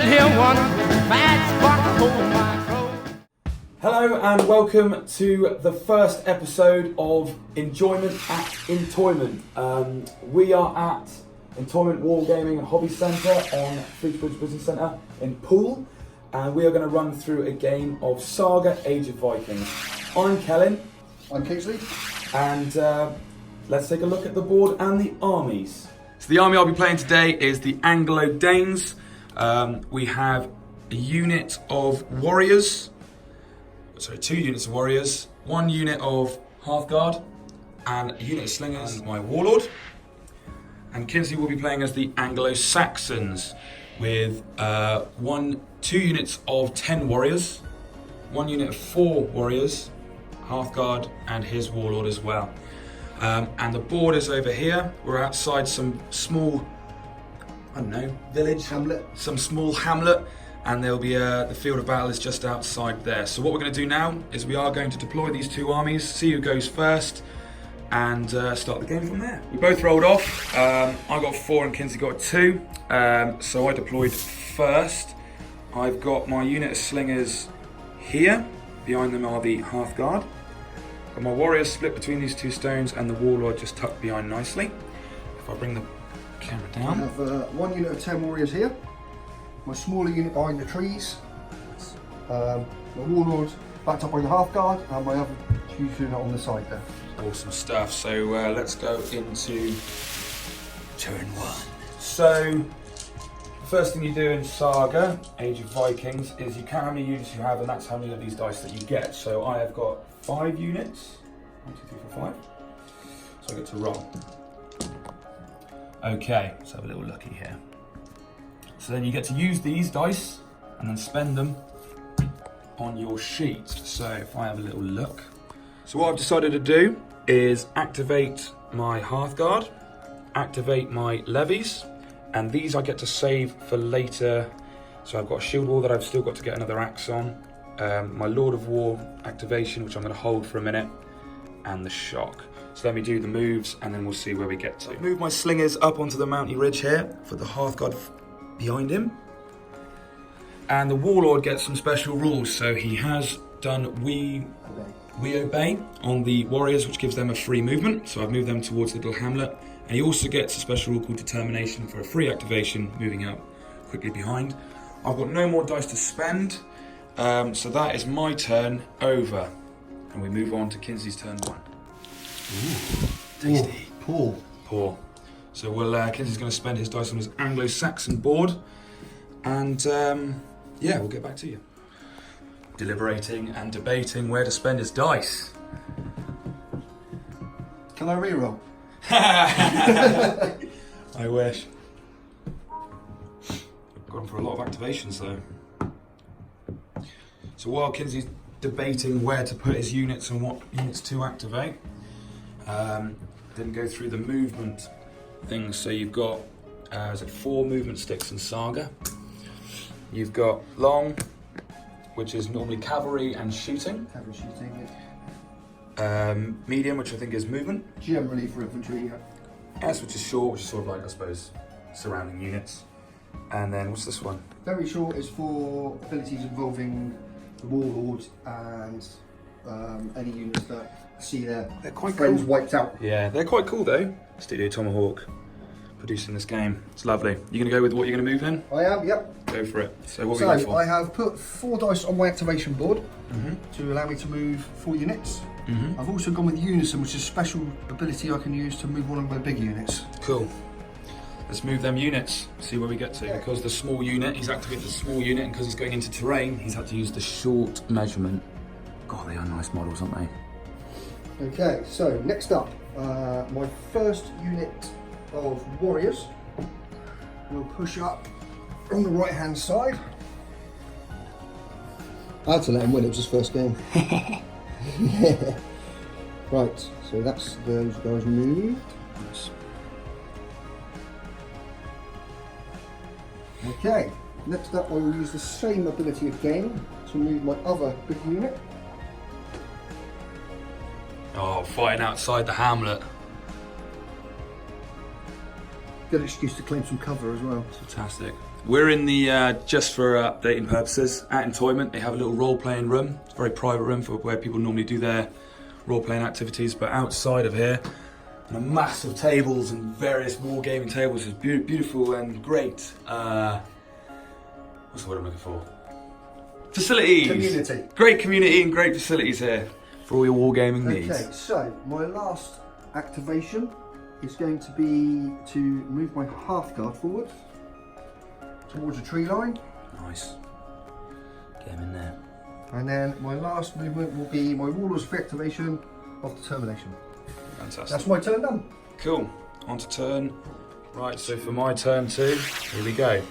hear one bad spark hold my throat. Hello and welcome to the first episode of Enjoyment at Entoyment. We are at Entoyment Wargaming and Hobby Centre on Fleetbridge Business Centre in Poole, and we are going to run through a game of Saga Age of Vikings. I'm Kellen. I'm Kingsley. And let's take a look at the board and the armies. So the army I'll be playing today is the Anglo-Danes. We have a unit of warriors, sorry, 2 units of warriors, 1 unit of Hearthguard, and a unit of slingers, and my warlord. And Kingsley will be playing as the Anglo-Saxons with 2 units of 10 warriors, 1 unit of 4 warriors, Hearthguard, and his warlord as well. And the board is over here. We're outside some small, I don't know, village? Hamlet. Some small hamlet, and there'll be the field of battle is just outside there. So what we're going to do now is we are going to deploy these 2 armies, see who goes first, and start the game from there. We both rolled off. I got 4 and Kingsley got 2. So I deployed first. I've got my unit of slingers here. Behind them are the Hearthguard. Got my warriors split between these 2 stones and the warlord just tucked behind nicely. If I bring the camera down. I have 1 unit of 10 warriors here. My smaller unit behind the trees. My warlord backed up by the Hearthguard, and my other unit on the side there. Awesome stuff. So let's go into turn 1. So, the first thing you do in Saga, Age of Vikings, is you count how many units you have, and that's how many of these dice that you get. So I have got 5 units. 1, 2, 3, 4, 5. So I get to roll. Okay, let's have a little looky here. So then you get to use these dice and then spend them on your sheet. So if I have a little look. So what I've decided to do is activate my Hearthguard, activate my levies, and these I get to save for later. So I've got a shield wall that I've still got to get another axe on, my Lord of War activation, which I'm going to hold for a minute, and the shock. So let me do the moves and then we'll see where we get to. Move my slingers up onto the mountain ridge here for the Hearthguard behind him. And the warlord gets some special rules. So he has done we obey on the warriors, which gives them a free movement. So I've moved them towards the little hamlet. And he also gets a special rule called determination for a free activation, moving up quickly behind. I've got no more dice to spend. So that is my turn over. And we move on to Kingsley's turn 1. Ooh, tasty. Poole. Poor. So Kingsley's going to spend his dice on his Anglo-Saxon board. And yeah, we'll get back to you. Deliberating and debating where to spend his dice. Can I reroll? I wish. Gone for a lot of activations though. So while Kingsley's debating where to put his units and what units to activate, didn't go through the movement things. So you've got 4 movement sticks in Saga. You've got long, which is normally cavalry and shooting. Cavalry shooting, Medium, which I think is movement. generally for infantry, yeah. S, which is short, which is sort of like, I suppose, surrounding units. And then what's this one? Very short is for abilities involving the warlord and any units that see their They're quite friends cool. wiped out. Yeah, they're quite cool though. Studio Tomahawk producing this game. It's lovely. You gonna go with what you're gonna move in? I am, yep. Go for it. So what So we got for? I have put 4 dice on my activation board to allow me to move 4 units. I've also gone with Unison, which is a special ability I can use to move one of my big units. Cool. Let's move them units, see where we get to. Yeah. Because the small unit, he's activated the small unit, and because he's going into terrain, he's had to use the short measurement. God, they are nice models, aren't they? Okay, so next up, my first unit of warriors will push up on the right hand side. I had to let him win, it was his first game. Right, so that's those guys moved. Nice. Okay, next up I will use the same ability again to move my other big unit. Oh, fighting outside the hamlet. Good excuse to claim some cover as well. Fantastic. We're in the, just for updating purposes, at Entoyment. They have a little role-playing room. It's a very private room for where people normally do their role-playing activities, but outside of here, and a massive tables and various wargaming tables is beautiful and great. What's the word I'm looking for? Facilities! Community. Great community and great facilities here for all your wargaming needs. Okay, so my last activation is going to be to move my half guard forward towards a tree line. Nice. Get him in there. And then my last movement will be my Warlord's free activation of Determination. Fantastic. That's my turn done. Cool. On to turn. Right, so for my turn 2, here we go.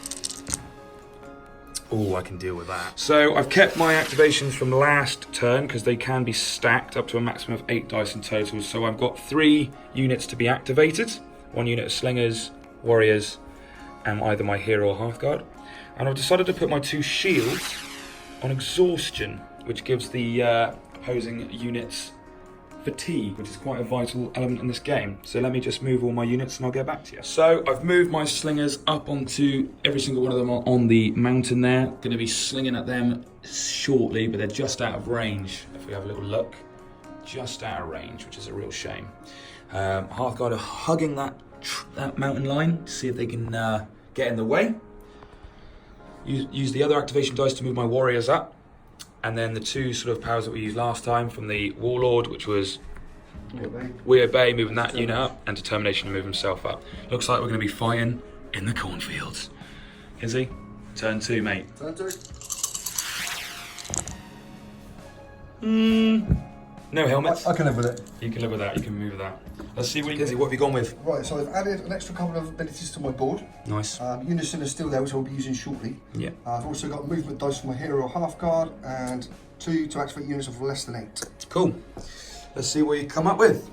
Oh, I can deal with that. So I've kept my activations from last turn because they can be stacked up to a maximum of 8 dice in total. So I've got 3 units to be activated. 1 unit of slingers, warriors, and either my hero or Hearthguard. And I've decided to put my 2 shields on exhaustion, which gives the opposing units fatigue, which is quite a vital element in this game. So let me just move all my units and I'll get back to you. So I've moved my slingers up onto every single one of them on the mountain there. Going to be slinging at them shortly, but they're just out of range. If we have a little look, just out of range, which is a real shame. Hearthguard are hugging that mountain line to see if they can get in the way. Use the other activation dice to move my warriors up. And then the 2 sort of powers that we used last time from the Warlord, which was We Obey, moving that unit up, and Determination to move himself up. Looks like we're going to be fighting in the cornfields. Kingsley, turn 2, mate. Turn 2. No helmets. I can live with it. You can live with that, you can move with that. Let's see what Kingsley, what have you gone with? Right, so I've added an extra couple of abilities to my board. Nice. Unison is still there, which I'll be using shortly. Yeah. I've also got movement dice for my hero or half guard, and 2 to activate units of less than 8. Cool. Let's see what you come up with.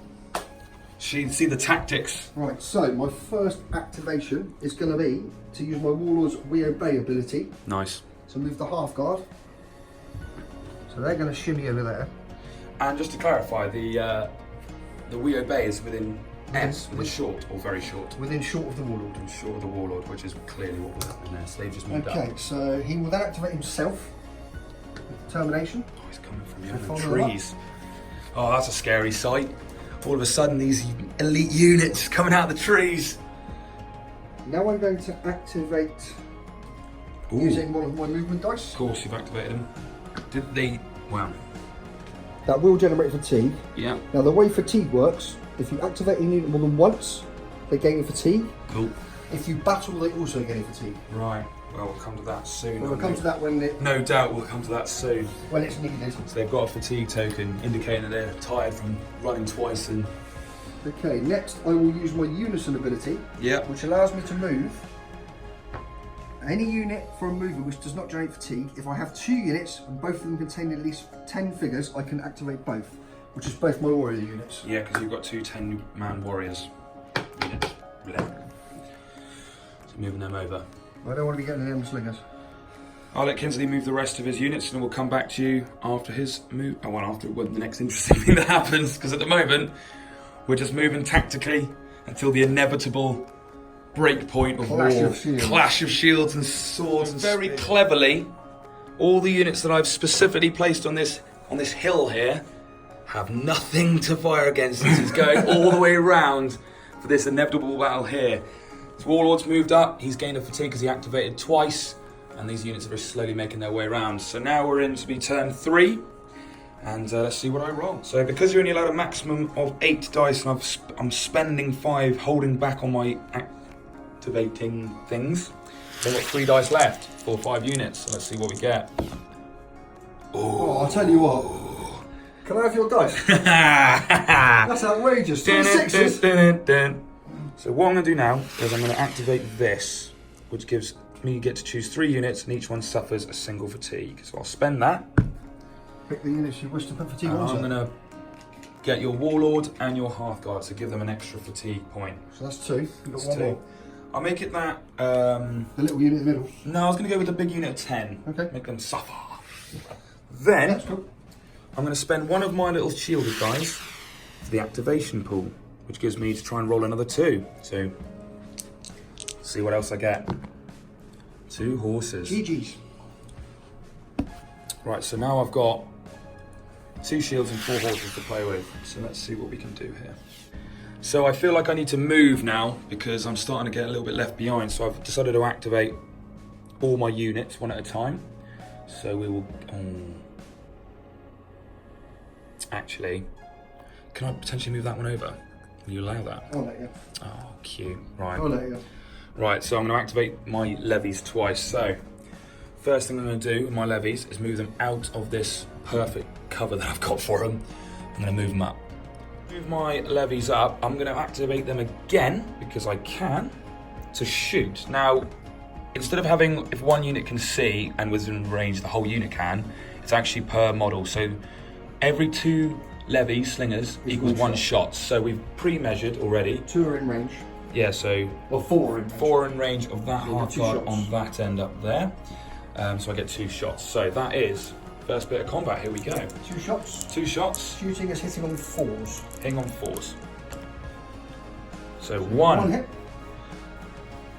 See the tactics. Right, so my first activation is going to be to use my Warlord's We Obey ability Nice. to move the half guard. So they're going to shimmy over there. And just to clarify, the We Obey is within short or very short. Within short of the Warlord. Within short of the Warlord, which is clearly what was happening there. So they've just moved up. Okay, so he will then activate himself. Determination. Oh, he's coming from So behind the follow trees. Oh, that's a scary sight. All of a sudden, these elite units coming out of the trees. Now I'm going to activate Ooh. using one of my movement dice. Of course, you've activated them. Did they? Wow. That will generate fatigue. Yeah. Now the way fatigue works, if you activate a unit more than once, they gain a fatigue. Cool. If you battle, they also gain a fatigue. Right. Well, we'll come to that soon. We'll come to that when No doubt we'll come to that soon. it's needed. So they've got a fatigue token indicating that they're tired from running twice and... Okay, next I will use my Unison ability, Yeah. which allows me to move any unit from a movement which does not generate fatigue. If I have 2 units and both of them contain at least 10 figures, I can activate both, which is both my warrior units. Yeah, because you've got 2 10-man warriors units. Blah. So moving them over. I don't want to be getting them slingers. I'll let Kingsley move the rest of his units and we'll come back to you after his move. Oh, well, after the next interesting thing that happens, because at the moment we're just moving tactically until the inevitable break point of clash of shields and swords. And very cleverly, all the units that I've specifically placed on this hill here have nothing to fire against. This is going all the way around for this inevitable battle here. His Warlord's moved up, he's gained a fatigue because he activated twice, and these units are very slowly making their way around. So now we're in to be turn 3, and let's see what I roll. So because you're only allowed a maximum of 8 dice, and I'm spending 5 holding back on my activating things, I've got 3 dice left for 5 units, so let's see what we get. Oh, I'll tell you what. Can I have your dice? That's outrageous. 2 6s. So what I'm going to do now is I'm going to activate this, which gives me get to choose 3 units, and each one suffers a single fatigue. So I'll spend that. Pick the units you wish to put fatigue And on. I'm going to get your Warlord and your Hearthguard, so give them an extra fatigue point. So that's 2. You've got That's 1 2. more. I'll make it that... The little unit in the middle. No, I was going to go with the big unit of 10. Okay. Make them suffer. Then, That's cool. I'm going to spend one of my little shielded guys for the activation pool, which gives me to try and roll another 2. So, see what else I get. 2 horses. GG's. Right, so now I've got 2 shields and 4 horses to play with. So let's see what we can do here. So I feel like I need to move now because I'm starting to get a little bit left behind. So I've decided to activate all my units one at a time. So we will... Actually, can I potentially move that one over? Will you allow that? I'll let you. Oh, cute. Right. I'll let you. Right, so I'm going to activate my levies twice. So, first thing I'm going to do with my levies is move them out of this perfect cover that I've got for them. I'm going to move them up. Move my levies up. I'm going to activate them again, because I can, to shoot. Now, instead of having, if one unit can see and within range the whole unit can, it's actually per model. So, every 2 levies, slingers, equals 1 shot. So we've pre-measured already. 2 are in range. Yeah, so... Well, 4 are in range. 4 in range of that So half 2 guard shots. on that end up there. So I get 2 shots. So that is first bit of combat. Here we go. 2 shots. 2 shots. Shooting is hitting on 4s. Hitting on 4s. So 1 1. hit.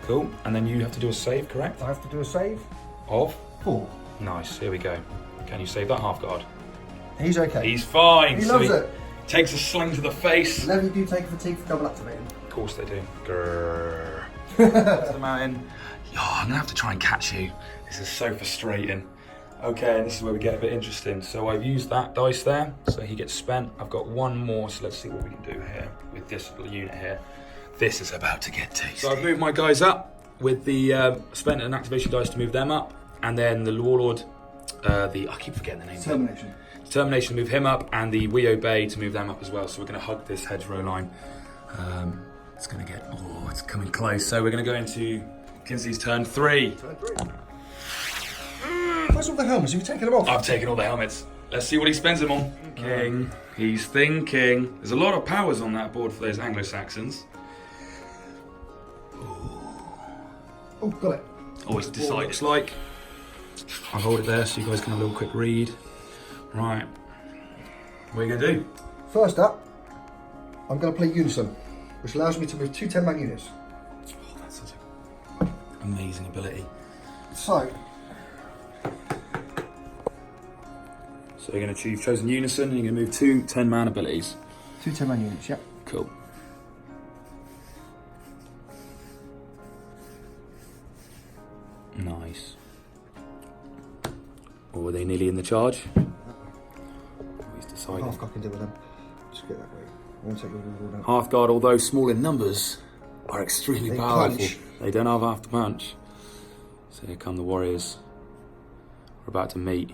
Cool. And then you have to do a save, correct? I have to do a save. Of? 4. Nice. Here we go. Can you save that half guard? He's okay. He's fine. He So loves it. Takes a sling to the face. Levy do take fatigue for double activating. Of course they do. Grrr. Up to the mountain. Oh, I'm gonna have to try and catch you. This is so frustrating. Okay, and this is where we get a bit interesting. So I've used that dice there, so he gets spent. I've got 1 more, so let's see what we can do here with this little unit here. This is about to get tasty. So I've moved my guys up with the spent and activation dice to move them up, and then the warlord, I keep forgetting the name. Determination. Determination to move him up, and the We Obey to move them up as well. So we're going to hug this hedgerow line. It's going to get, it's coming close. So we're going to go into Kingsley's turn 3. Turn 3. Where's all the helmets? Have you taken them off? I've taken all the helmets. Let's see what he spends them on. King. He's thinking. There's a lot of powers on that board for those Anglo-Saxons. Oh, got it. Oh, he's decided. Looks like. I'll hold it there so you guys can have a little quick read. Right. What are you going to do? First up, I'm going to play Unison, which allows me to move 2 10-man units. Oh, that's such an amazing ability. So you're going to you've chosen Unison and you're going to move 2 10-man abilities. 2 10-man units, yep. Cool. Nice. Oh, are they nearly in the charge? Oh, he's decided. Half I can do with them. Just get that way. I won't take your all down. Half guard, although small in numbers, are extremely They powerful. punch. They don't have half to punch. So here come the warriors. We're about to meet.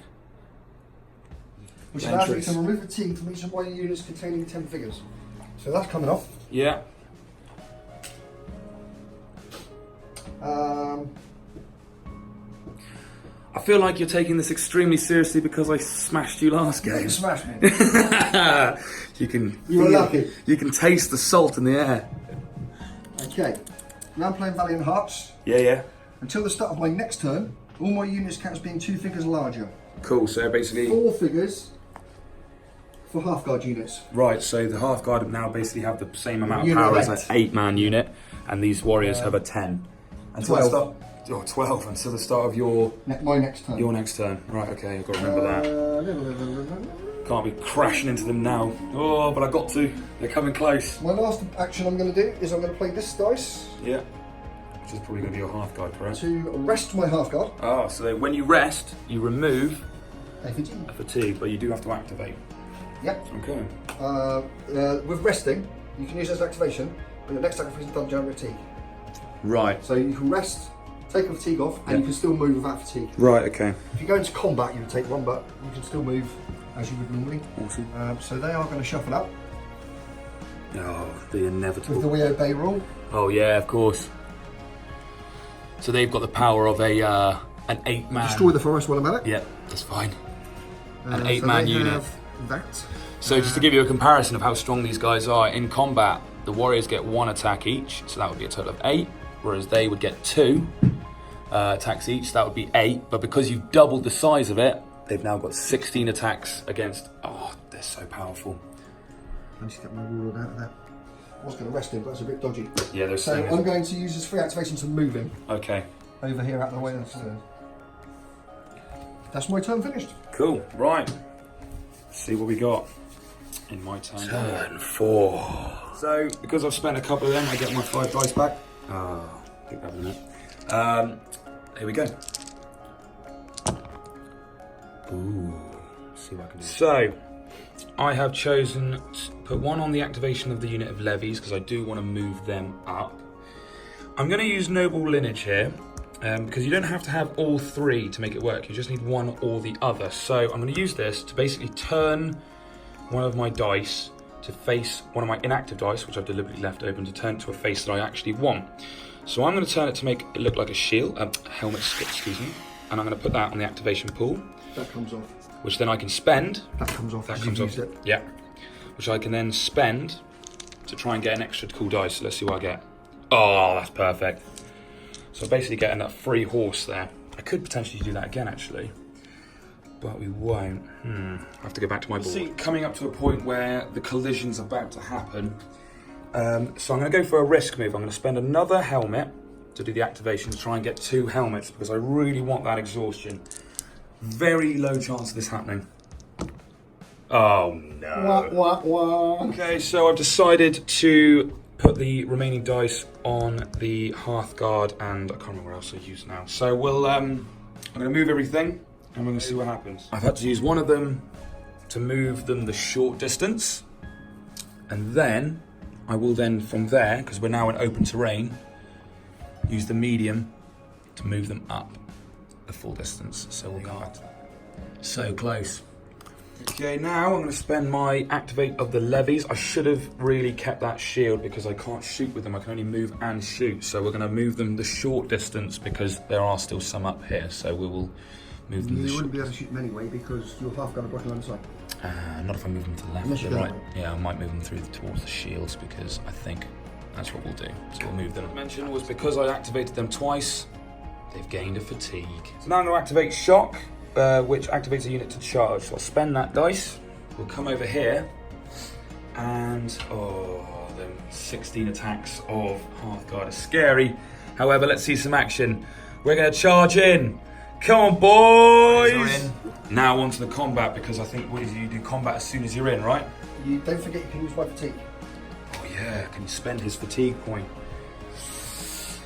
Which allows me to remove fatigue from each of my units containing 10 figures. So that's coming off. Yeah. I feel like you're taking this extremely seriously because I smashed you last You game. can smash me. You can. You were lucky. You can taste the salt in the air. Okay. Now I'm playing Valiant Hearts. Yeah. Until the start of my next turn, all my units count as being 2 figures larger. Cool. So basically. 4 figures for half guard units. Right. So the half guard now basically have the same amount of Unit power as of an 8-man unit, and these warriors have a 10. Until 12. the start. Oh, 12 until the start of your My next turn. your next turn. Right. Okay. I've got to remember that. Can't be crashing into them now. Oh, but I got to. They're coming close. My last action I'm going to do is I'm going to play this dice Yeah. Which is probably going to be your half guard, correct? to rest my half guard. Ah, so when you rest, you remove A fatigue. fatigue, but you do have to activate. Yep. Okay. With resting, you can use this activation, but your next activation doesn't generate fatigue. Right. So you can rest, take the fatigue off, and you can still move without fatigue. Right, okay. If you go into combat, you would take 1, but you can still move as you would normally. Awesome. So they are going to shuffle up Oh, the with inevitable. the We Obey rule. Oh, yeah, of course. So they've got the power of an 8-man. Destroy the forest while I'm at it. Yeah, that's fine. An So 8-man they unit. have that. So just to give you a comparison of how strong these guys are, in combat, the warriors get 1 attack each, so that would be a total of 8, whereas they would get 2 attacks each, so that would be 8, but because you've doubled the size of it, they've now got 16 attacks against, oh, they're so powerful. I need to get my rule out of that. I was going to rest him, but that's a bit dodgy. Yeah, they're So I'm going to use this free activation to move him. Okay. over here out of the way. That's my turn finished. Cool, right. Let's see what we got in my turn. Turn 4. So, because I've spent a couple of them, I get my 5 dice back. Pick that one up. Here we go. Ooh, let's see what I can do. So, I have chosen to put 1 on the activation of the unit of levies, because I do want to move them up. I'm going to use noble lineage here. Because you don't have to have all 3 to make it work, you just need 1 or the other. So I'm going to use this to basically turn one of my dice to face one of my inactive dice, which I've deliberately left open, to turn it to a face that I actually want. So I'm going to turn it to make it look like a shield, helmet, excuse me, and I'm going to put that on the activation pool. That comes off. Which then I can spend. That comes off. That comes off. Yeah. Which I can then spend to try and get an extra cool dice. So let's see what I get. Oh, that's perfect. So I'm basically getting that free horse there. I could potentially do that again, actually, but we won't. I have to go back to my board. See, coming up to a point where the collision's about to happen. So I'm going to go for a risk move. I'm going to spend another helmet to do the activation to try and get 2 helmets because I really want that exhaustion. Very low chance of this happening. Oh no. Wah, wah, wah. Okay, so I've decided to put the remaining dice on the Hearthguard, and I can't remember what else I use now. So we'll, I'm going to move everything, and we're going to see what happens. I've had to use one of them to move them the short distance, and then I will then, from there, because we're now in open terrain, use the medium to move them up the full distance. So we'll go so close. Okay, now I'm going to spend my activate of the levies. I should have really kept that shield because I can't shoot with them. I can only move and shoot. So we're going to move them the short distance because there are still some up here. So we will move them. You wouldn't be able to shoot them anyway because you're half guard blocking on the side. Not if I move them to the left. Unless Or you the go right. that way. Yeah, I might move them towards the shields because I think that's what we'll do. So we'll move them. I mentioned was because I activated them twice, they've gained a fatigue. So now I'm going to activate shock. Which activates a unit to charge. So I'll spend that dice. We'll come over here, and the 16 attacks of Hearthguard is scary. However, let's see some action. We're going to charge in. Come on, boys! Now on to the combat, because I think what is you do combat as soon as you're in, right? You don't forget you can use my fatigue. Oh yeah, can you spend his fatigue point?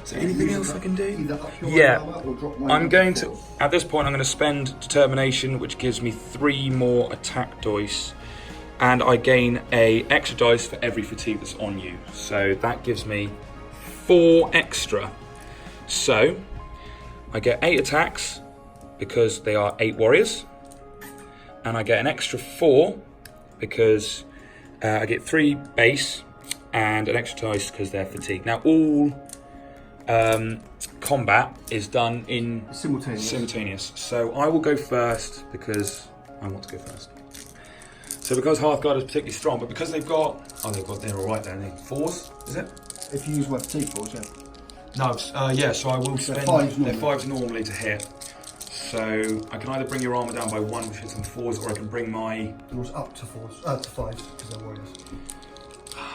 Is there anything else I can do? Either up your Yeah, armor or drop my I'm going to, at this point I'm going to spend determination, which gives me 3 more attack dice, and I gain a extra dice for every fatigue that's on you. So that gives me 4 extra. So I get 8 attacks because they are 8 warriors, and I get an extra 4 because I get 3 base and an extra dice because they're fatigued. Now all combat is done in simultaneous. So I will go first because I want to go first. So because Hearthguard is particularly strong, but because they're all right there, aren't they? 4s, is it? If you use my fatigue force, yeah. No, yeah, so I will spend, they're 5s normally to hit. So I can either bring your armour down by 1, which hits on 4s, or I can bring my... Yours up to 4s, to 5s, because they're warriors.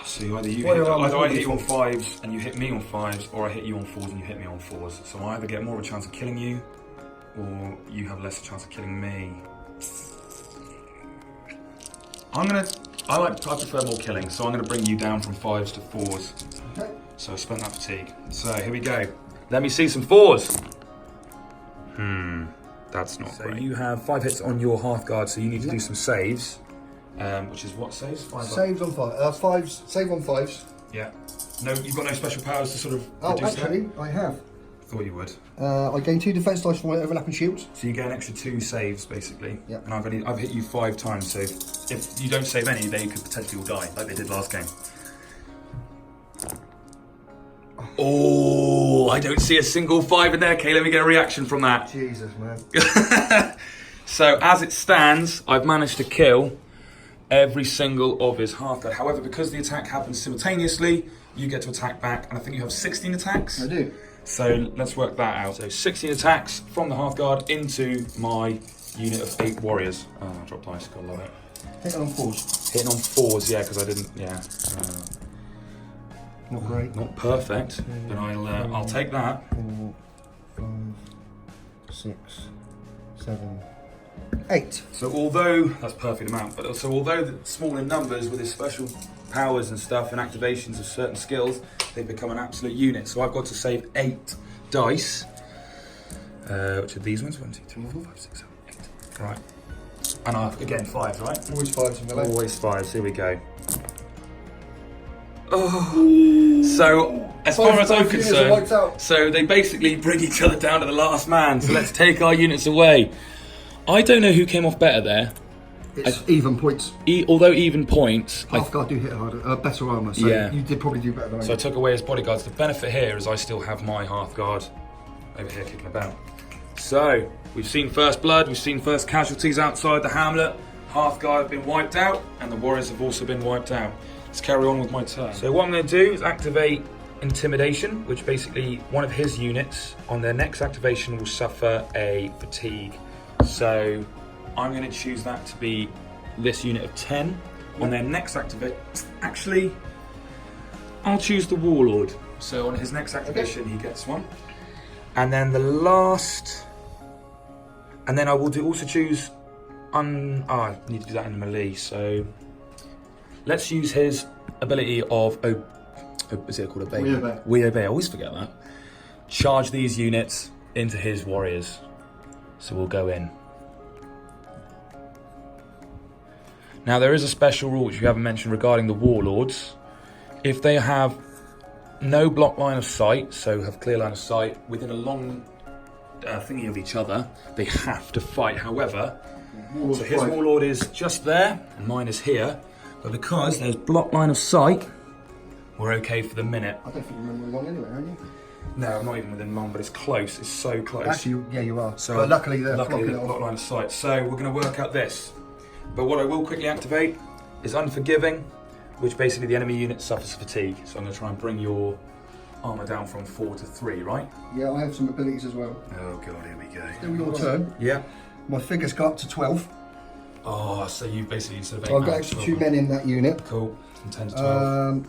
So either I hit you on 5s and you hit me on 5s, or I hit you on 4s and you hit me on 4s. So I either get more of a chance of killing you, or you have less chance of killing me. I prefer more killing, so I'm gonna bring you down from 5s to 4s. Okay. So I spent that fatigue. So here we go. Let me see some 4s. That's not great. So you have 5 hits on your Hearthguard, so you need to do some saves. Which is what saves? 5 Saves on 5s. Save on 5s. Yeah. No, you've got no special powers to sort of reduce actually, I have. Thought you would. I gain 2 defense dice for my overlapping shields. So you get an extra 2 saves, basically. Yeah. And I've hit you 5 times, so if you don't save any, they could potentially all die, like they did last game. Oh, I don't see a single 5 in there. Okay, let me get a reaction from that. Jesus, man. So as it stands, I've managed to kill every single of his Hearthguard. However, because the attack happens simultaneously, you get to attack back, and I think you have 16 attacks. I do. So let's work that out. So 16 attacks from the Hearthguard into my unit of 8 warriors. Oh, I dropped dice, gotta love it. Hitting on 4s. Hitting on 4s, yeah, because I didn't, yeah. Not great. Not perfect, but I'll take that. 5, 6, 7, 8. So although, that's a perfect amount, but also although the small in numbers with his special powers and stuff and activations of certain skills, they've become an absolute unit. So I've got to save 8 dice, which are these ones, 1, 2, 3, 4, 5, 6, 7, 8. Right. And again, 5s, right? Always 5s in the left. Always 5s, here we go. Oh, so as far as I'm concerned, so they basically bring each other down to the last man. So let's take our units away. I don't know who came off better there. It's even points. Although even points, Half guard do hit harder, better armour. So Yeah. you did probably do better than I so I did. took away his bodyguards. The benefit here is I still have my half guard over here kicking about. So we've seen first blood, we've seen first casualties outside the hamlet. Half guard have been wiped out, and the warriors have also been wiped out. Let's carry on with my turn. So what I'm going to do is activate Intimidation, which basically one of his units on their next activation will suffer a fatigue. So I'm going to choose that to be this unit of 10. On their next activation, actually, I'll choose the Warlord. So on his next activation, he gets one. And then the last, and then I will also choose, I need to do that in melee. So let's use his ability of, is it called Obey? We Obey. We Obey, I always forget that. Charge these units into his warriors. So we'll go in. Now there is a special rule which we haven't mentioned regarding the warlords. If they have no block line of sight, so have clear line of sight, within a long thingy of each other, they have to fight. However, so his warlord is just there, and mine is here. But because there's block line of sight, we're okay for the minute. I don't think you remember one anyway, are you? No, I'm not even within long, but it's close. It's so close. Actually, yeah, you are. So but luckily they're luckily blocking the it block off. line of sight. So we're going to work out this. But what I will quickly activate is Unforgiving, which basically the enemy unit suffers fatigue. So I'm going to try and bring your armor down from 4 to 3, right? Yeah, I have some abilities as well. Oh god, here we go. Still your turn. Yeah. My figures go up to 12. Oh, so you basically sort of 8 I've got man, extra 12 2 men in that unit. Cool. From 10 to 12.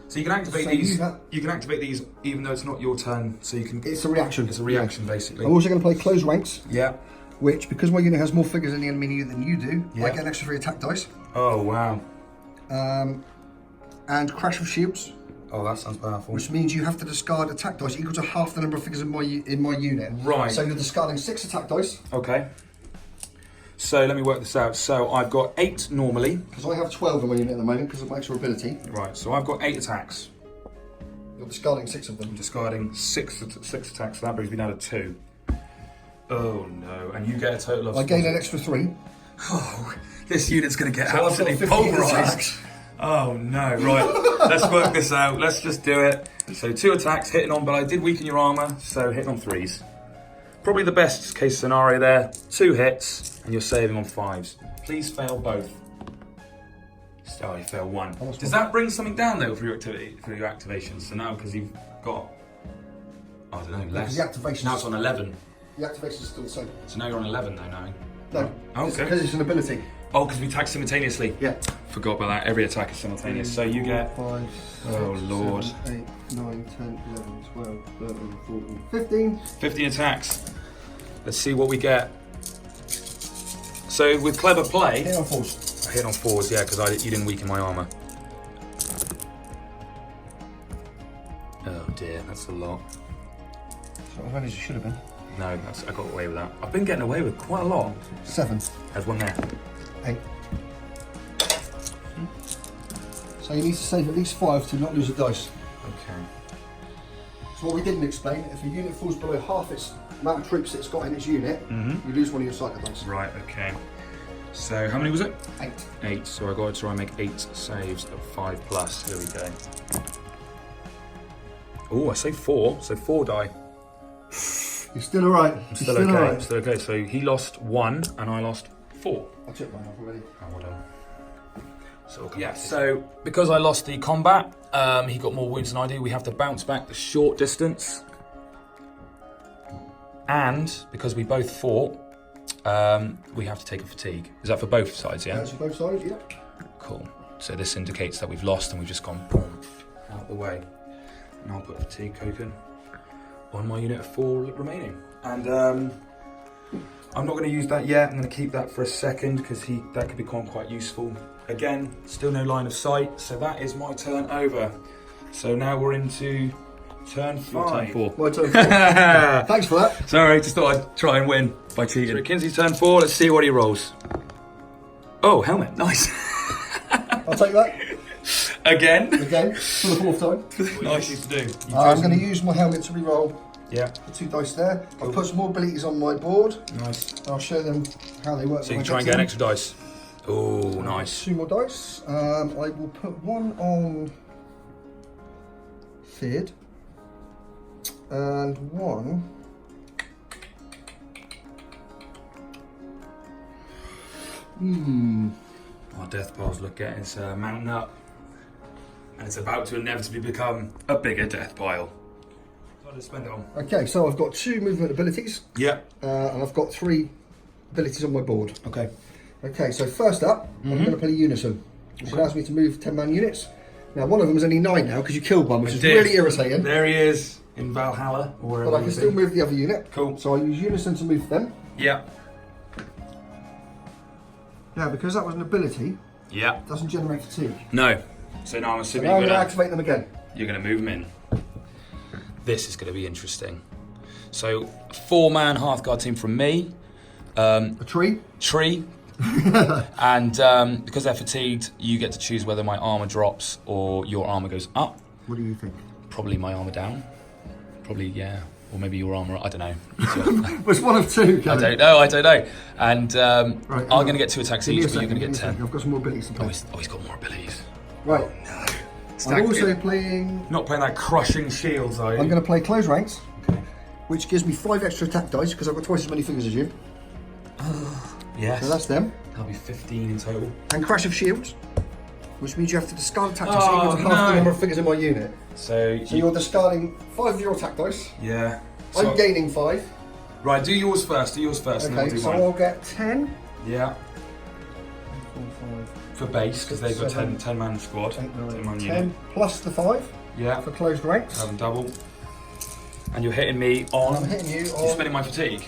So you can activate so these. You can activate these even though it's not your turn. So you can. It's a reaction. It's a reaction, basically. I'm also going to play Close Ranks, Yeah. which, because my unit has more figures in the enemy unit than you do, Yeah. I get an extra 3 attack dice. Oh wow. And Crash of Shields, Oh, that sounds powerful. which means you have to discard attack dice equal to half the number of figures in my unit. Right. So you're discarding 6 attack dice, Okay. So let me work this out. So I've got 8 normally. because I have 12 in my unit at the moment because of my extra ability. Right. So I've got 8 attacks. You're discarding 6 of them. I'm discarding six attacks. So that brings me down to 2. Oh no! And you get a total of. I gain an extra 3. Oh, this unit's going to get So I've got absolutely 15 pulverised. attacks. Oh no! Right. Let's work this out. Let's just do it. So 2 attacks hitting on, but I did weaken your armor, so hitting on 3s. Probably the best case scenario there. 2 hits, and you're saving on 5s. Please fail both. Oh, you fail 1. Does that bring something down though for your activations? So now because you've got, I don't know, less. The activations. Now it's on 11. The activation is still the same. So now you're on 11 though now. No. Oh, It's okay. because it's an ability. Oh, because we attack simultaneously. Yeah. Forgot about that. Every attack is simultaneous. So you get. 5, 6, Oh, Lord. 7, 8, 9, 10, 11, 12, 13, 14, 15. 15 attacks. Let's see what we get. So with clever play, Hit on 4s. I hit on 4s, yeah, because you didn't weaken my armor. Oh dear, that's a lot. So as many as you should have been. No, I got away with that. I've been getting away with quite a lot. 7, There's one there. 8. So you need to save at least 5 to not lose a dice. Okay. So what we didn't explain, if a unit falls below half its amount of troops it's got in its unit, you lose one of your cycle dice. Right, okay. So how many was it? 8. 8. So I got to try and make 8 saves of 5 plus. Here we go. Oh, I saved 4. So 4 die. You're still alright. I'm still okay. Alright. Still okay. So he lost 1 and I lost 4. I took mine off already. Oh, well done. So yeah. So because I lost the combat, he got more wounds than I do. We have to bounce back the short distance, and because we both fought, we have to take a fatigue. Is that for both sides? Yeah. That's for both sides, yeah. Cool. So this indicates that we've lost and we've just gone boom out the way. And I'll put fatigue token on my unit of 4 remaining. And I'm not going to use that yet. I'm going to keep that for a second because that could become quite useful. Again, still no line of sight, so that is my turn over. So now we're into turn 5. Turn 4. My turn 4. Thanks for that. Sorry, just thought I'd try and win by cheating. So Kingsley's turn 4, let's see what he rolls. Oh, helmet, nice. I'll take that. Again, for the 4th time. nice to do. I'm going to use my helmet to re-roll Yeah, the 2 dice there. I'll put some more abilities on my board. nice. I'll show them how they work. So you can try and get an extra dice. Oh, nice. 2 more dice. I will put one on feared and one Our death piles look at it's mounting up, and it's about to inevitably become a bigger death pile. So I'll spend it on. Okay, so I've got 2 movement abilities. Yeah. And I've got 3 abilities on my board. Okay. Okay, so first up, I'm going to play Unison, which allows me to move 10-man units. Now, one of them is only 9 now because you killed one, which is really irritating. There he is in Valhalla. Or But I can still move the other unit. Cool. So I use Unison to move them. Yeah. Now, because that was an ability, Yeah. it doesn't generate fatigue. No. So now I'm So assuming now I'm going to activate them again. you're going to move them in. This is going to be interesting. So 4-man Hearthguard team from me. A tree. And because they're fatigued, you get to choose whether my armor drops or your armor goes up. What do you think? Probably my armor down. Probably, yeah. Or maybe your armor, I don't know. It's one of 2, I don't know. And Right, I'm going to get 2 attacks Give me a each, but you're second, going to give me get a 10. second. I've got some more abilities to play. He's got more abilities. Right. I'm also playing... Not playing that crushing shields, are you? I'm going to play Close Ranks, Okay. which gives me 5 extra attack dice because I've got twice as many figures as you. Yes. So that's them. That'll be 15 in total. And Crash of Shields, which means you have to discard attack dice equal to half no. the number of figures in my unit. So You're discarding 5 of your attack dice. Yeah. I'm gaining 5. Right, do yours first, and then Okay, we'll do so mine. I'll get 10. Yeah. 4, 5, For base, because they've got 7, 10-man squad. 8, 9, 10-man 10, unit. plus the 5 Yeah. for Closed Ranks. Double. And you're hitting me on... I'm hitting you You're on... spending my fatigue.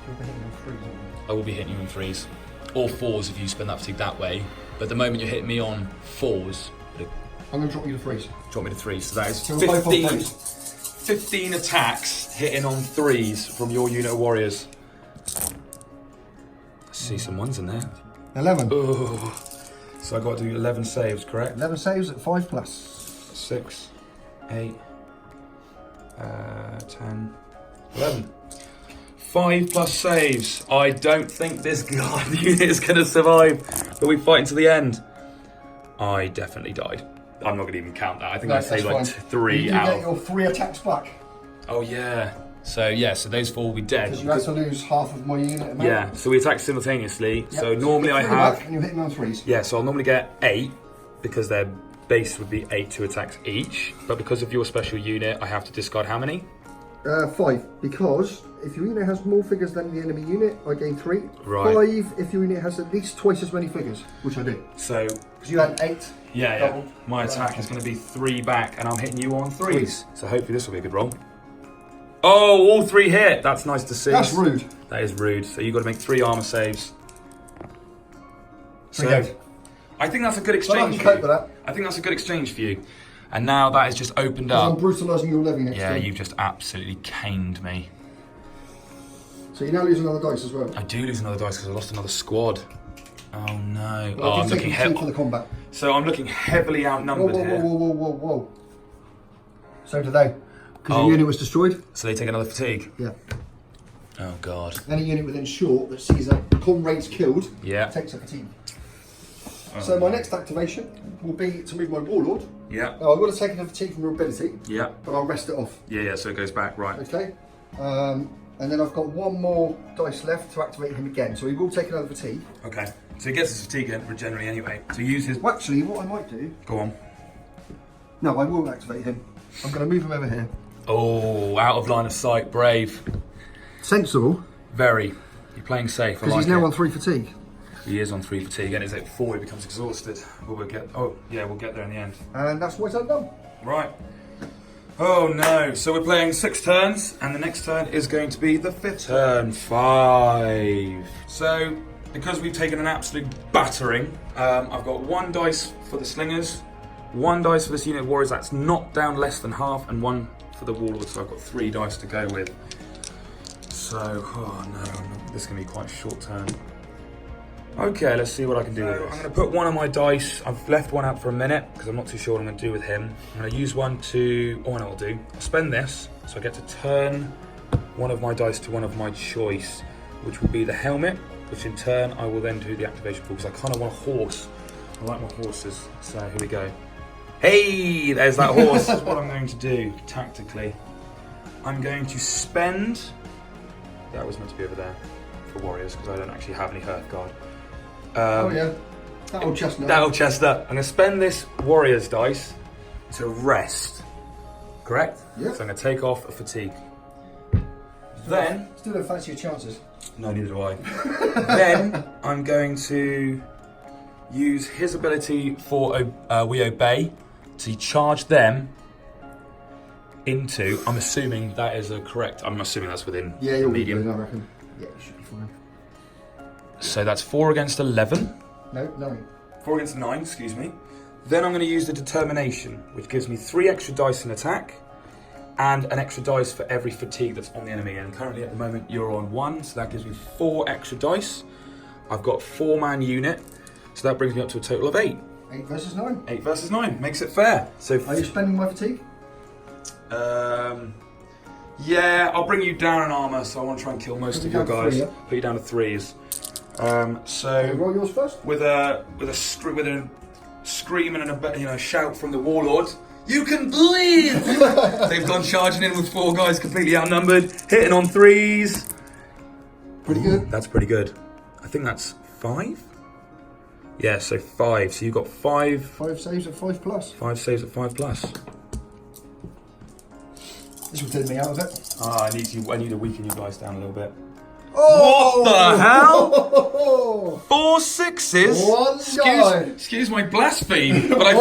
You'll be hitting on 3, won't you? I will be hitting you in 3s. Or 4s if you spend that fatigue that way. But the moment you're hitting me on 4s, I'm going to drop you to 3s. drop me to 3s. So that is So we're both on 15, 3s. 15 attacks hitting on 3s from your unit of warriors. I see some 1s in there. 11. Ooh. So I got to do 11 saves, correct? 11 saves at 5 plus. 6, 8, 10, 11. 5 plus saves. I don't think this guard unit is going to survive. Are we fighting to the end? I definitely died. I'm not going to even count that. I think I saved like 3 you out get of... your 3 attacks back. Oh yeah. So those 4 will be dead. Because you had to lose half of my unit amount. Yeah, so we attack simultaneously. Yep. So normally you I get 3 have... back and you hit me on 3s. Yeah, so I'll normally get 8 because their base would be 8 2 attacks each. But because of your special unit, I have to discard how many? 5, because if your unit has more figures than the enemy unit, I gain 3. Right. 5 if your unit has at least twice as many figures, which I do. So... Because you had 8. Yeah. Double. My attack is going to be 3 back, and I'm hitting you on 3s. Threes. So hopefully this will be a good roll. Oh, all 3 hit. That's nice to see. That's rude. That is rude. So you've got to make 3 armor saves. 3 So goes. I think that's a good Well, I exchange can for cope you. with that. I think that's a good exchange for you. And now that has just opened I'm up. brutalising your levy next Yeah, turn. you've just absolutely caned me. So you now lose another dice as well. I do lose another dice because I lost another squad. Oh no. Well, I'm looking heavy for the combat. So I'm looking heavily Whoa, outnumbered whoa, here. whoa, whoa, whoa, whoa, whoa. So do they. Because Oh. your unit was destroyed. So they take another fatigue. Yeah. Oh god. Any unit within short that sees a comrade's killed Yeah. takes a fatigue. So my next activation will be to move my warlord. Yeah. I will have taken a fatigue from your ability, Yeah. but I'll rest it off. Yeah. So it goes back, right? Okay. And then I've got 1 more dice left to activate him again. So he will take another fatigue. Okay. So he gets his fatigue generally anyway. So use his. Well, actually, what I might do... Go on. No, I will activate him. I'm going to move him over here. Oh, out of line of sight, brave. Sensible, Very. You're playing safe. I because like he's now it. on 3 fatigue. He is on 3 fatigue, and it's at 4 he becomes exhausted. But we'll get, oh yeah, we'll get there in the end. And that's why it's undone. Right. Oh no, so we're playing 6 turns, and the next turn is going to be the 5th turn. 5. So, because we've taken an absolute battering, I've got 1 dice for the slingers, 1 dice for this unit of warriors that's knocked down less than half, and 1 for the warlords, so I've got 3 dice to go with. So, oh no, this is going to be quite a short turn. Okay, let's see what I can do with this. I'm going to put 1 of my dice. I've left 1 out for a minute because I'm not too sure what I'm going to do with him. I'm going to use 1 to... Oh, I know what I'll do. I'll spend this, so I get to turn 1 of my dice to 1 of my choice, which will be the helmet, which in turn I will then do the activation pool, because I kind of want a horse. I like my horses, so here we go. Hey, there's that horse. That's what I'm going to do, tactically. I'm going to spend... That was meant to be over there for warriors, because I don't actually have any Hearthguard. Oh yeah, that old chestnut. That old chestnut. I'm going to spend this warrior's dice to rest. Correct? Yeah. So I'm going to take off a fatigue. Then... Still don't fancy your chances. No, neither do I. Then I'm going to use his ability for We Obey to charge them into... I'm assuming that is a correct... I'm assuming that's within medium. I reckon. Yeah, you should be fine. So that's 4 against 11. No, 9. 4 against 9, excuse me. Then I'm going to use the determination, which gives me 3 extra dice in attack and an extra dice for every fatigue that's on the enemy. And currently at the moment you're on 1, so that gives me 4 extra dice. I've got 4-man unit, so that brings me up to a total of 8. 8 versus 9. 8 versus 9, makes it fair. So are you spending my fatigue? Yeah, I'll bring you down in armour, so I want to try and kill most of your guys. 3, yeah? Put you down to 3s. So roll yours first. With a scream and a shout from the warlord, you can bleed. They've gone charging in with 4 guys completely outnumbered, hitting on 3s. Pretty good. That's pretty good. I think that's 5. Yeah, so 5. So you've got 5. 5 saves at 5 plus. 5 saves at 5 plus. This will take me out of it. I need to weaken you guys down a little bit. Oh! What the hell? 4 6s. 1 guy. Excuse my blaspheme, but I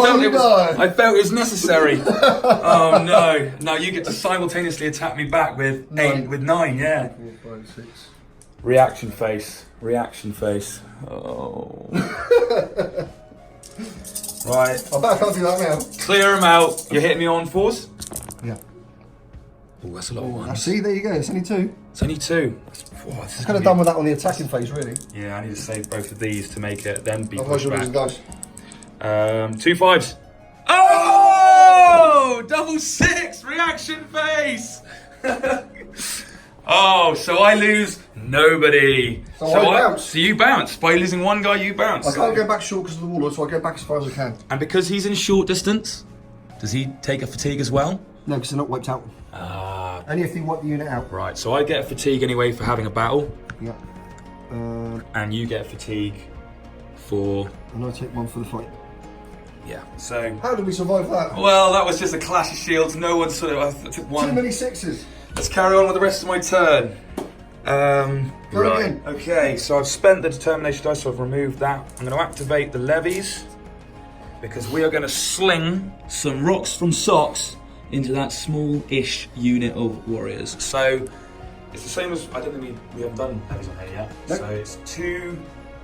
felt it was necessary. Oh no! No, you get to simultaneously attack me back with 9. With 9, yeah. 4, 5, 6. Reaction face. Reaction face. Oh. Right. I bet I can't do that now. Clear them out. You're hitting me on 4s? Yeah. Oh, that's a lot of 1s. See, there you go. It's only 2. It's only 2. I could have done with that on the attacking phase, really. Yeah, I need to save both of these to make it then be Otherwise, pushed you're losing back. dice. 2 5s. Oh! Double 6! Reaction face! Oh, so I lose nobody. So I bounce. So you bounce. By losing 1 guy, you bounce. I can't go back short because of the warlord, so I go back as far as I can. And because he's in short distance, does he take a fatigue as well? No, because they're not wiped out. Ah. Only if they wipe the unit out. Right, so I get a fatigue anyway for having a battle. Yeah. And you get a fatigue for... And I take 1 for the fight. Yeah, so... How did we survive that? Well, that was just a clash of shields. No one sort of... I took 1. Too many 6s. Let's carry on with the rest of my turn. Go again. Okay, so I've spent the determination dice, so I've removed that. I'm going to activate the levies, because we are going to sling some rocks from socks into that small-ish unit of warriors. So it's the same as... I don't think we haven't done levies on here yet. Nope. So it's 2...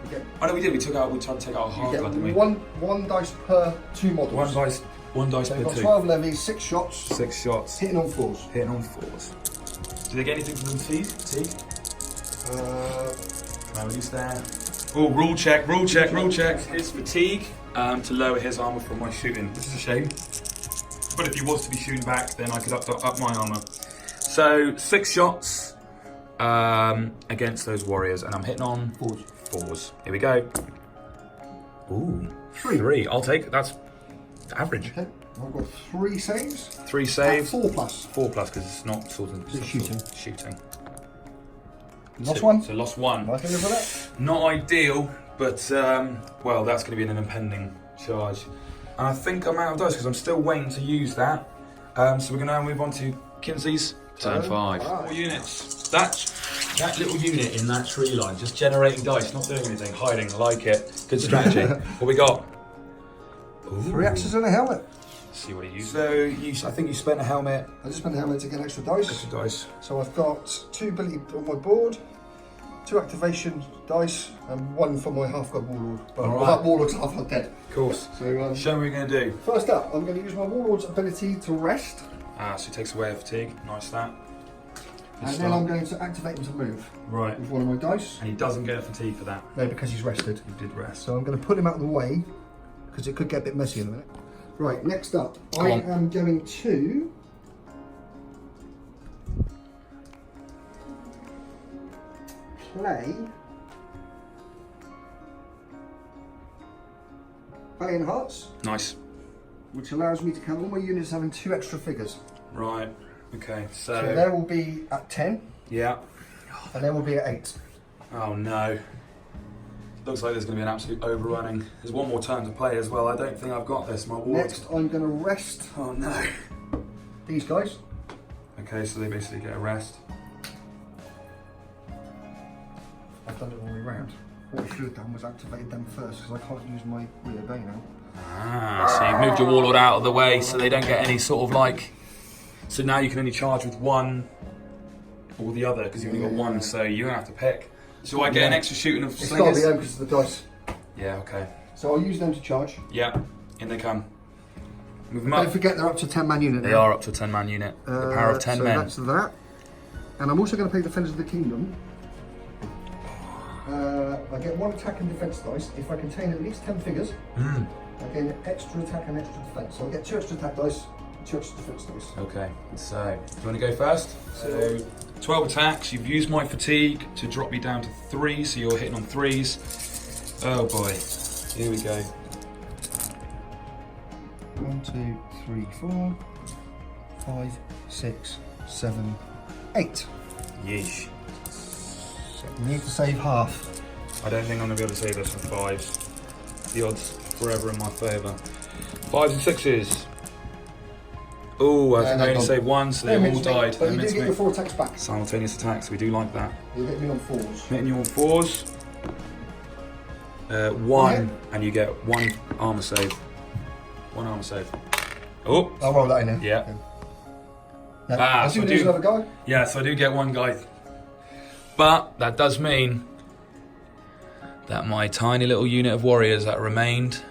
Okay. Oh no, we did. We tried to take out a half You guard, get didn't we? one dice per 2 models. One dice So per you've got 2. 12 levies, 6 shots, 6 shots. hitting on 4s. Hitting on 4s. Do they get anything from the fatigue? Can I release there? Oh, rule check. His fatigue to lower his armour from my shooting. This is a shame. But if he was to be shooting back, then I could up my armour. So 6 shots against those warriors, and I'm hitting on 4s. Here we go. Ooh, 3. I'll take. That's average. Okay, I've got 3 saves. 3 saves. 4 plus. 4 plus because it's not sort of It's shooting. Shooting. Lost 1. So lost 1. Nice figure for that. Not ideal, but well, that's going to be an impending charge. And I think I'm out of dice because I'm still waiting to use that. So we're going to now move on to Kingsley's turn 5. 4 units. That's That little unit in that tree line, just generating dice, not doing anything, hiding, I like it. Good strategy. What we got? Ooh. 3 axes and a helmet. Let's see what he used. So I think you spent a helmet. I just spent a helmet to get extra dice. Extra dice. So I've got 2 ability on my board, 2 activation dice, and 1 for my half-god warlord. But All right. that warlord's half dead. Of course. So Show me what you're going to do. first up, I'm going to use my warlord's ability to rest, So he takes away fatigue. Nice that. and then I'm going to activate him to move Right. with one of my dice. And he doesn't get a fatigue for that. No, because he's rested. He did rest. So I'm going to put him out of the way, because it could get a bit messy in a minute. Right, next up, Go I on. am going to play Valiant Hearts, Nice. which allows me to count all my units having 2 extra figures. Right. Okay. So there will be at 10, Yeah. and there will be at 8. Oh no. Looks like there's going to be an absolute overrunning. There's one more turn to play as well. I don't think I've got this. My ward. Next, I'm going to rest Oh no. these guys. Okay, so they basically get a rest. I've done it all the way round. What I should have done was activated them first, because I can't use my Wheel of Bane now. So you've moved your warlord out of the way so they don't get any sort of like... So now you can only charge with one or the other because you've only got one, so you're going to have to pick. So I get an extra shooting of It's got to be slingers? them because of the dice. Yeah, okay. So I'll use them to charge. Yeah, in they come. Move them Don't up. forget they're up to 10-man unit They now. are up to a 10-man unit. The power of 10 so men. that's that. And I'm also going to play Defenders of the Kingdom. I get 1 attack and defense dice. If I contain at least 10 figures, I get an extra attack and extra defense. So I get 2 extra attack dice, 2 extra defense dice. Okay, so do you want to go first? So 12 attacks, you've used my fatigue to drop me down to 3, so you're hitting on 3s. Oh boy, here we go. 1, 2, 3, 4, 5, 6, 7, 8. Yeesh. You need to save half. I don't think I'm going to be able to save this from 5s. The odds forever in my favour. 5s and 6s. Oh, I think I only saved 1, so they all died. But you do get your 4 attacks back. Simultaneous attacks, we do like that. You hit me on 4s. Hitting you on 4s. 1, and you get 1 armour save. 1 armour save. Oh, I'll roll that in there. yeah. I so see I there's do- another guy. Yeah, so I do get 1 guy. But that does mean that my tiny little unit of warriors that remained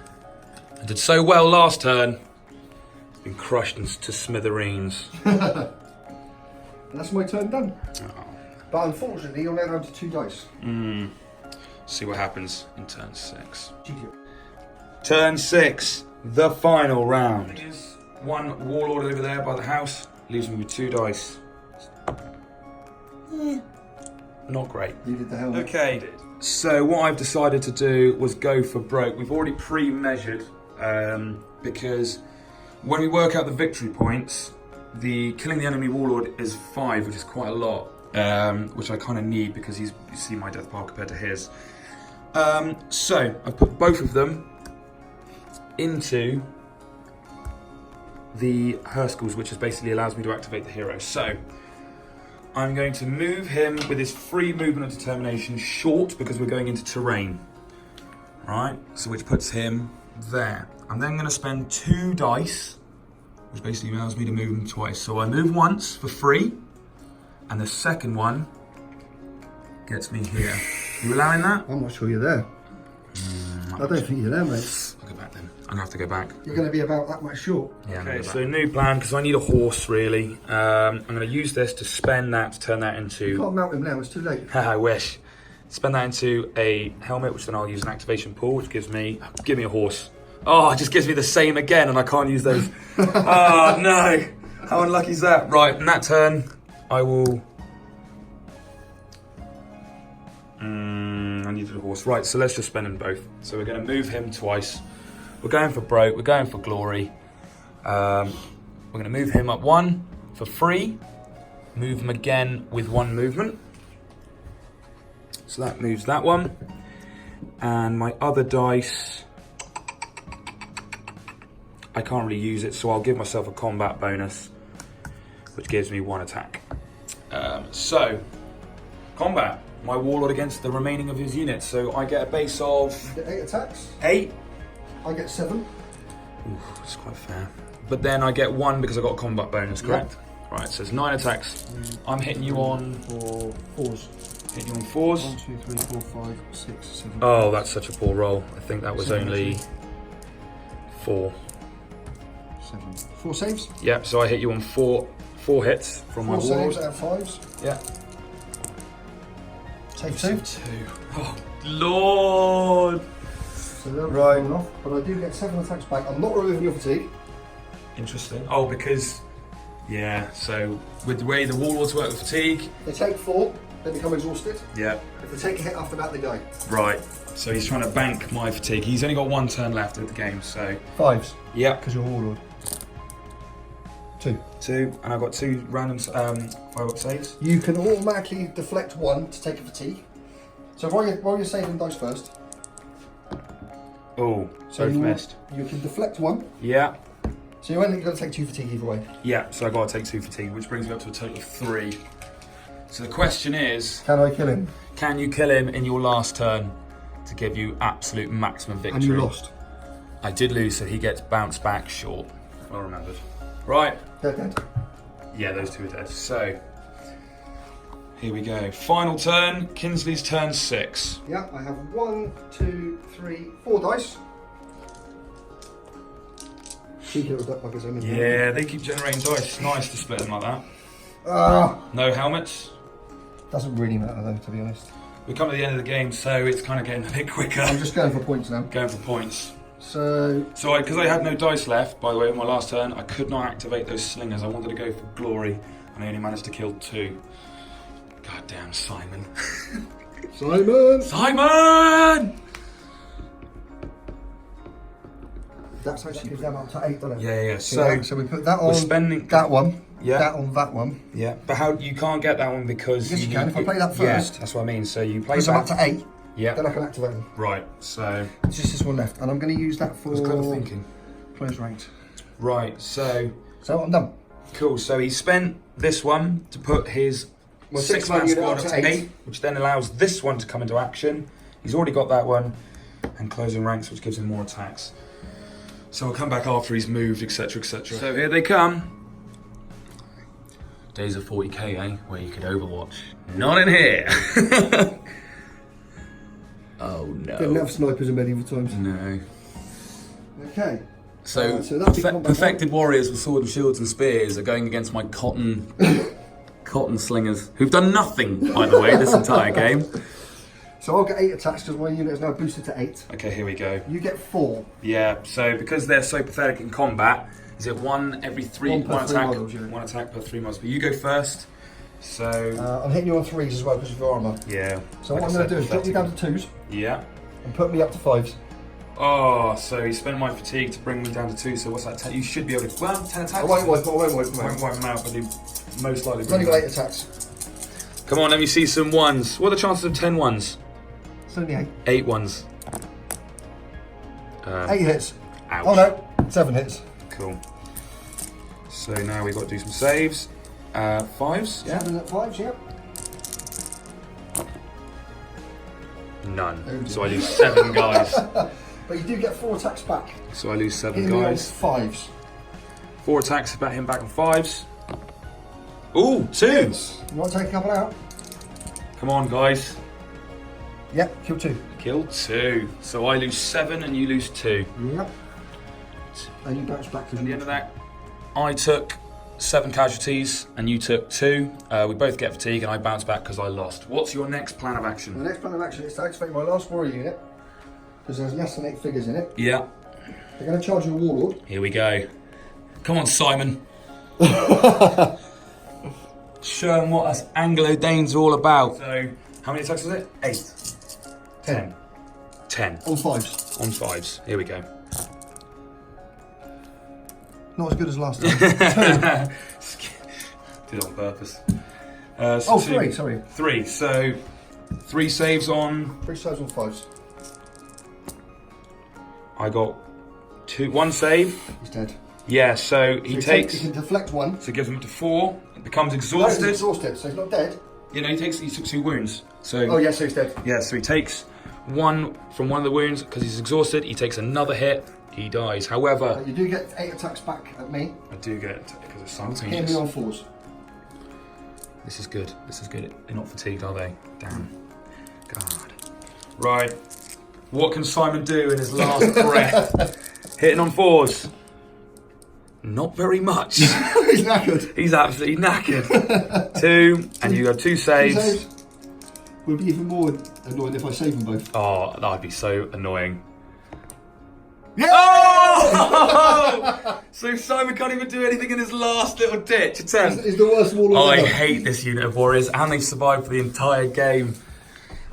and did so well last turn has been crushed into smithereens. And that's my turn done. Oh. But unfortunately, you're now down to 2 dice. See what happens in turn 6. GG. Turn 6, the final round. There's 1 warlord over there by the house, leaves me with 2 dice. Not great. You did the helmet. Okay, so what I've decided to do was go for broke. We've already pre-measured because when we work out the victory points, the killing the enemy warlord is 5, which is quite a lot, which I kind of need because you see my death pile compared to his. So I've put both of them into the Herskels, which is basically allows me to activate the hero. So I'm going to move him with his free movement and determination short because we're going into terrain. Right, so which puts him there. I'm then going to spend 2 dice, which basically allows me to move him twice. So I move once for free, and the second one gets me here. You allowing that? I'm not sure you're there. I don't think you're there, mate. I'll go back then. I'm going to have to go back. You're going to be about that much short. Yeah, okay, so new plan, because I need a horse really. I'm going to use this to spend that, to turn that You into... can't mount him now, it's too late. I wish. Spend that into a helmet, which then I'll use an activation pool, which gives me... Give me a horse. Oh, it just gives me the same again, and I can't use those. Oh, no. How unlucky is that? Right, in that turn, I will... I needed a horse. Right, so let's just spend them both. So we're going to move him twice. We're going for broke. We're going for glory. We're going to move him up 1 for free. Move him again with 1 movement. So that moves that one. And my other dice, I can't really use it, so I'll give myself a combat bonus, which gives me 1 attack. So Combat. My warlord against the remaining of his units. So I get a base of You get 8 attacks. 8. I get 7. Ooh, that's quite fair. But then I get 1 because I got a combat bonus, correct? Yep. Right, so it's 9 attacks. I'm hitting you on 4s. Hitting you on 4s. 1, 2, 3, 4, 5, 6, 7. Oh, that's such a poor roll. I think that was 7, only 4. 7. 4 saves. Yep, so I hit you on 4 hits from my 4 warlord. saves out of 5s. Yeah. Save 2. 2. Oh, Lord! So they're right off, but I do get 7 attacks back. I'm not removing your fatigue. Interesting. Oh, because, yeah, so with the way the warlords work with fatigue. They take 4, they become exhausted. Yeah. If they take a hit after that, they die. Right. So he's trying to bank my fatigue. He's only got 1 turn left of the game, so. 5s. Yep. Because you're a warlord. 2. 2, and I've got 2 random firework saves. You can automatically deflect 1 to take a fatigue. So while you're saving dice first. Oh, So both missed. You can deflect 1. Yeah. So you're only going to take 2 fatigue either way. Yeah, so I got to take 2 fatigue, which brings me up to a total of 3. So the question is, Can I kill him? can you kill him in your last turn to give you absolute maximum victory? And you lost. I did lose, so he gets bounced back short. I remembered. Right. They're dead. Yeah, those 2 are dead. So, here we go. Final turn, Kingsley's turn 6. Yeah, I have 1, 2, 3, 4 dice. Cheeky little duck buggers in. Yeah, they keep generating dice. It's nice to split them like that. Ah, No helmets. doesn't really matter though, to be honest. We come to the end of the game, so it's kind of getting a bit quicker. I'm just going for points now. Going for points. So, Because I had no dice left, by the way, in my last turn, I could not activate those slingers. I wanted to go for glory, and I only managed to kill 2. God damn, Simon. Simon! Simon! That's actually gives them up to 8, doesn't it? Yeah. So we put that on we're spending that one, Yeah. that on that one. Yeah, but how you can't get that one because Yes, you can. If I play that Yeah, first. that's what I mean. So you play Push them that. up to 8, Yeah. then I can activate them. Right. So It's just this one left, and I'm going to use that for I was clever thinking. close range. Right. So So I'm done. cool. So he spent this one to put his Well, 6-man unit squad up to 8, which then allows this one to come into action. He's already got that one, and closing ranks, which gives him more attacks. So I'll come back after he's moved, etc., etc. So here they come. Days of 40k, eh? Where you could Overwatch. Not in here. Oh no. Didn't have snipers in medieval times. No. Okay. So, So that'll be combat perfected warriors with sword and shields and spears are going against my cotton slingers, who've done nothing, by the way, this entire game. So I'll get 8 attacks because my unit is now boosted to 8. Okay, here we go. You get 4. Yeah, so because they're so pathetic in combat, is it 1 every 3, One per 1 3 attack, models, yeah. 1 attack per 3 models. But you go first. So I'm hitting you on 3s as well because of your armour. yeah. So like what I'm I going to said, do is drop you down pathetic. to 2s Yeah. and put me up to 5s. Oh, so he spent my fatigue to bring me down to 2. So what's that? You should be able to. Well, 10 attacks. I won't wipe them Won't them out, but he most likely. I've only got 8 attacks. Come on, let me see some 1s. What are the chances of 10 1s? It's only 8. 8 1s. 8 hits. Ouch. Oh no, 7 hits. Cool. So now we've got to do some saves. 5s? Yeah. 7 at 5s, yeah. None. Oh, dear. So I lose 7 guys. But you do get 4 attacks back. So I lose 7 Hitting me on guys. 5s. 4 attacks about him back on 5s. Ooh, 2. You want to take a couple out? Come on, guys. Yep, kill 2. Kill 2. So I lose 7 and you lose 2. Yep. And you bounce back to At the end of that, I took 7 casualties and you took 2. We both get fatigue and I bounce back because I lost. What's your next plan of The action? next plan of action is to activate my last warrior unit because there's less than 8 figures in it. Yeah. They're going to charge you a warlord. Here we go. Come on, Simon. Show them what us Anglo-Danes are all about. So, how many attacks was it? 8. 10. 10. On 5s. On 5s. Here we go. Not as good as last time. 2. Did it on purpose. Oh, 3, sorry. 3. So, 3 saves on. 3 saves on 5s. I got 1 save. He's dead. Yeah, so he takes. He can deflect 1. So it gives him up to 4. It becomes No, he's exhausted. exhausted, so he's not dead. You know, he took 2 wounds. So. Oh yeah, so he's dead. Yeah, so he takes 1 from one of the wounds because he's exhausted. He takes another hit. He dies. However, You do get 8 attacks back at me. I do get it because it's Hit simultaneous. me on 4s. This is good. This is good. They're not fatigued, are they? Damn. God. Right. What can Simon do in his last breath? Hitting on 4s. Not very much. He's knackered. He's absolutely knackered. 2, and you have 2 saves. Would be even more annoying if I save them both. Oh, that'd be so annoying. Yeah! Oh! So Simon can't even do anything in his last little ditch attempt. It's the worst wall I ever. hate this unit of warriors, and they survived for the entire game.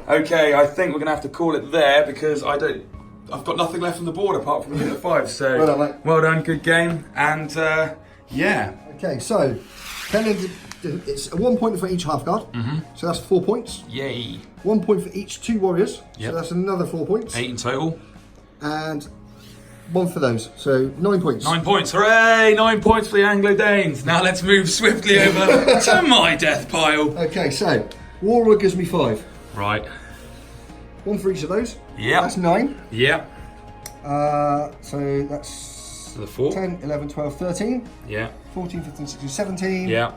Okay, I think we're gonna have to call it there because I've got nothing left on the board apart from unit 5. So Well done, mate. well done, good game, and yeah. Okay, so it's 1 point for each half guard. So that's 4 points. Yay. 1 point for each 2 warriors. Yep. So that's another 4 points. 8 in total. And 1 for those. So 9 points. 9 points, hooray! 9 points for the Anglo-Danes. Now let's move swiftly over to my death pile. Okay, so Warlord gives me 5. Right. 1 for each of those. Yep. That's 9. Yep. So that's The 4. 10, 11, 12, 13, Yeah. 14, 15, 16, 17, Yeah.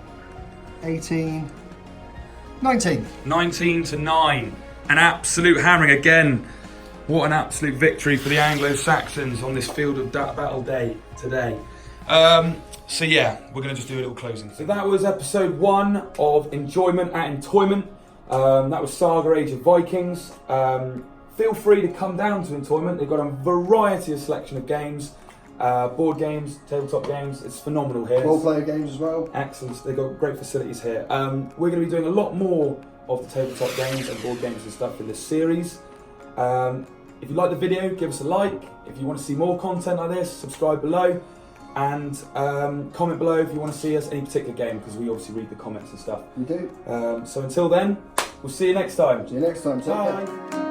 18, 19. 19 to 9. An absolute hammering again. What an absolute victory for the Anglo-Saxons on this field of battle day today. So yeah, we're going to just do a little closing. So that was episode 1 of Enjoyment at Entoyment. That was Saga Age of Vikings. Feel free to come down to Entoyment. They've got a variety of selection of games. Board games, tabletop games. It's phenomenal here. Role-player games as well. Excellent. They've got great facilities here. We're going to be doing a lot more of the tabletop games and board games and stuff in this series. If you like the video, give us a like. If you want to see more content like this, subscribe below. And comment below if you want to see us any particular game, because we obviously read the comments and stuff. We do. So until then, we'll see you next time. See you next time. Take care. Bye.